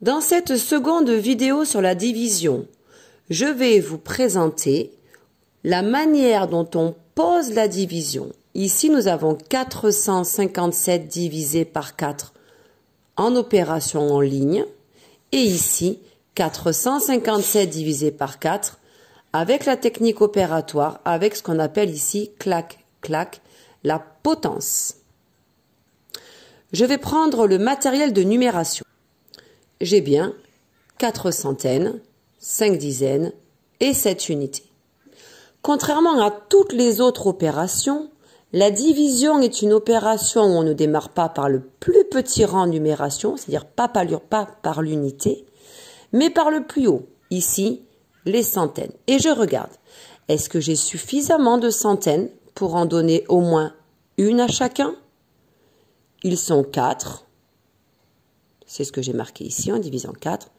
Dans cette seconde vidéo sur la division, je vais vous présenter la manière dont on pose la division. Ici, nous avons 457 divisé par 4 en opération en ligne. Et ici, 457 divisé par 4 avec la technique opératoire, avec ce qu'on appelle ici, clac, clac, la potence. Je vais prendre le matériel de numération. J'ai bien 4 centaines, 5 dizaines et 7 unités. Contrairement à toutes les autres opérations, la division est une opération où on ne démarre pas par le plus petit rang de numération, c'est-à-dire pas par l'unité, mais par le plus haut, ici, les centaines. Et je regarde, est-ce que j'ai suffisamment de centaines pour en donner au moins une à chacun? Ils sont 4. C'est ce que j'ai marqué ici en divisant 4.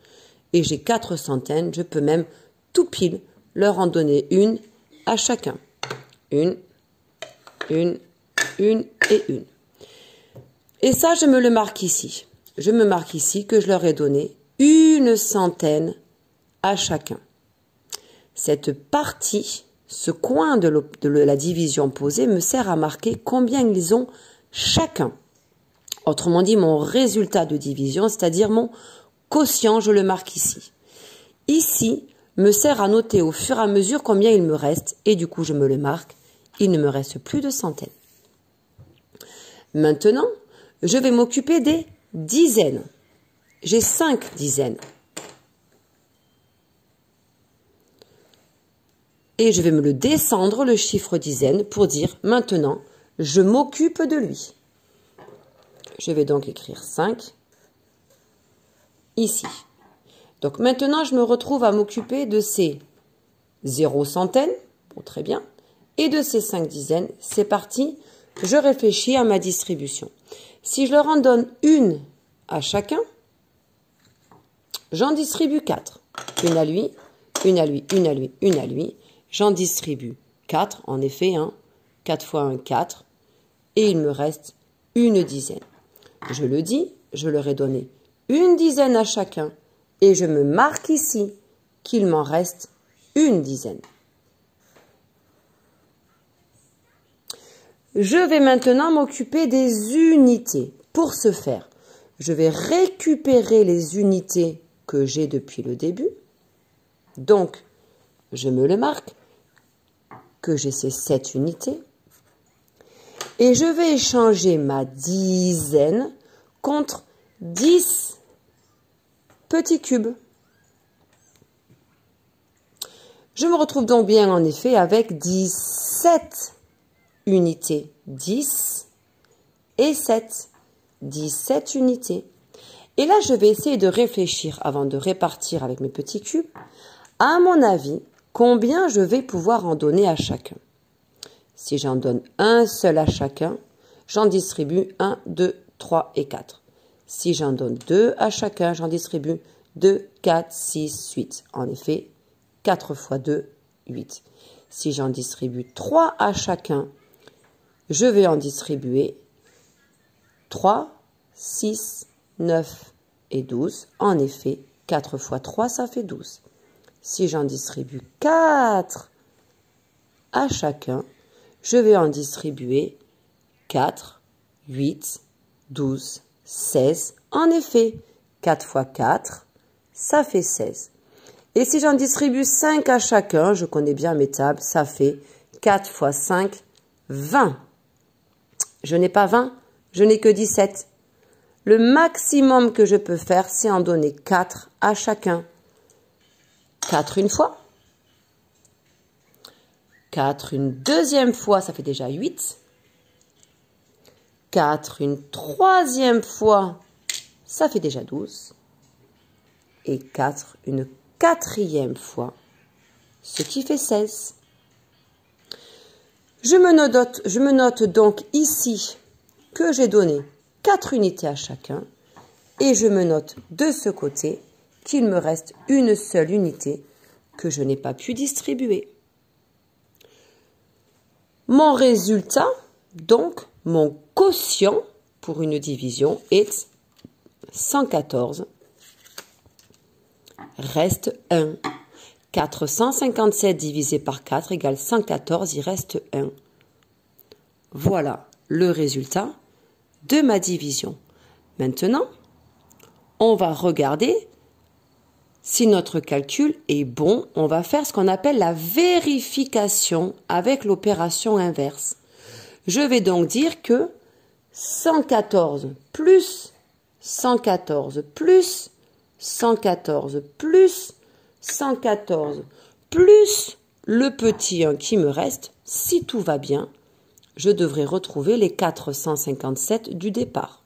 Et j'ai 4 centaines, je peux même tout pile leur en donner une à chacun. Une et une. Et ça, je me le marque ici. Je me marque ici que je leur ai donné une centaine à chacun. Cette partie, ce coin de la division posée me sert à marquer combien ils ont chacun. Autrement dit, mon résultat de division, c'est-à-dire mon quotient, je le marque ici. Ici, me sert à noter au fur et à mesure combien il me reste, et du coup, je me le marque. Il ne me reste plus de centaines. Maintenant, je vais m'occuper des dizaines. J'ai 5 dizaines. Et je vais me le descendre, le chiffre dizaine, pour dire maintenant, je m'occupe de lui. Je vais donc écrire 5 ici. Donc maintenant, je me retrouve à m'occuper de ces 0 centaines, bon, très bien, et de ces 5 dizaines. C'est parti, je réfléchis à ma distribution. Si je leur en donne une à chacun, j'en distribue 4. Une à lui, une à lui, une à lui, une à lui. J'en distribue 4, en effet, 4 fois 1, 4. Et il me reste une dizaine. Je le dis, je leur ai donné une dizaine à chacun. Et je me marque ici qu'il m'en reste une dizaine. Je vais maintenant m'occuper des unités. Pour ce faire, je vais récupérer les unités que j'ai depuis le début. Donc, je me le marque, que j'ai ces 7 unités. Et je vais échanger ma dizaine contre 10 petits cubes. Je me retrouve donc bien en effet avec 17 unités. 10 et 7. 17 unités. Et là, je vais essayer de réfléchir avant de répartir avec mes petits cubes. À mon avis, combien je vais pouvoir en donner à chacun? Si j'en donne un seul à chacun, j'en distribue 1, 2, 3 et 4. Si j'en donne 2 à chacun, j'en distribue 2, 4, 6, 8. En effet, 4 fois 2, 8. Si j'en distribue 3 à chacun, je vais en distribuer 3, 6, 9 et 12. En effet, 4 fois 3, ça fait 12. Si j'en distribue 4 à chacun, je vais en distribuer 4, 8, 12, 16. En effet, 4 fois 4, ça fait 16. Et si j'en distribue 5 à chacun, je connais bien mes tables, ça fait 4 fois 5, 20. Je n'ai pas 20, je n'ai que 17. Le maximum que je peux faire, c'est en donner 4 à chacun. 4 une fois. 4 une deuxième fois, ça fait déjà 8. 4 une troisième fois, ça fait déjà 12. Et 4 une quatrième fois, ce qui fait 16. Je me note donc ici que j'ai donné 4 unités à chacun et je me note de ce côté qu'il me reste une seule unité que je n'ai pas pu distribuer. Mon résultat, donc mon quotient pour une division est 114 Reste 1. 457 divisé par 4 égale 114, il reste 1. Voilà le résultat de ma division. Maintenant, on va regarder si notre calcul est bon. On va faire ce qu'on appelle la vérification avec l'opération inverse. Je vais donc dire que 114 plus 114 plus 114 plus 114 plus le petit 1 qui me reste, si tout va bien, je devrais retrouver les 457 du départ.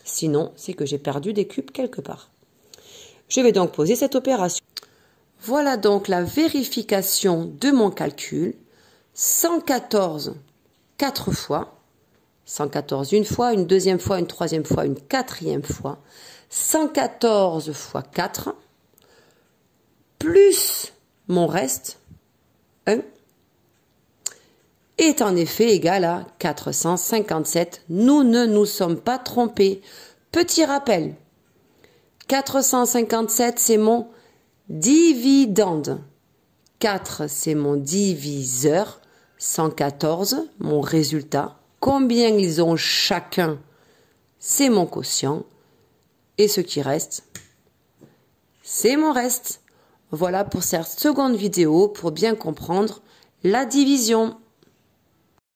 Sinon, c'est que j'ai perdu des cubes quelque part. Je vais donc poser cette opération. Voilà donc la vérification de mon calcul. 114 4 fois. 114 une fois, une deuxième fois, une troisième fois, une quatrième fois. 114 fois 4. Plus mon reste, 1, est en effet égal à 457. Nous ne nous sommes pas trompés. Petit rappel, 457 c'est mon dividende, 4 c'est mon diviseur, 114 mon résultat. Combien ils ont chacun, c'est mon quotient. Et ce qui reste, c'est mon reste. Voilà pour cette seconde vidéo pour bien comprendre la division.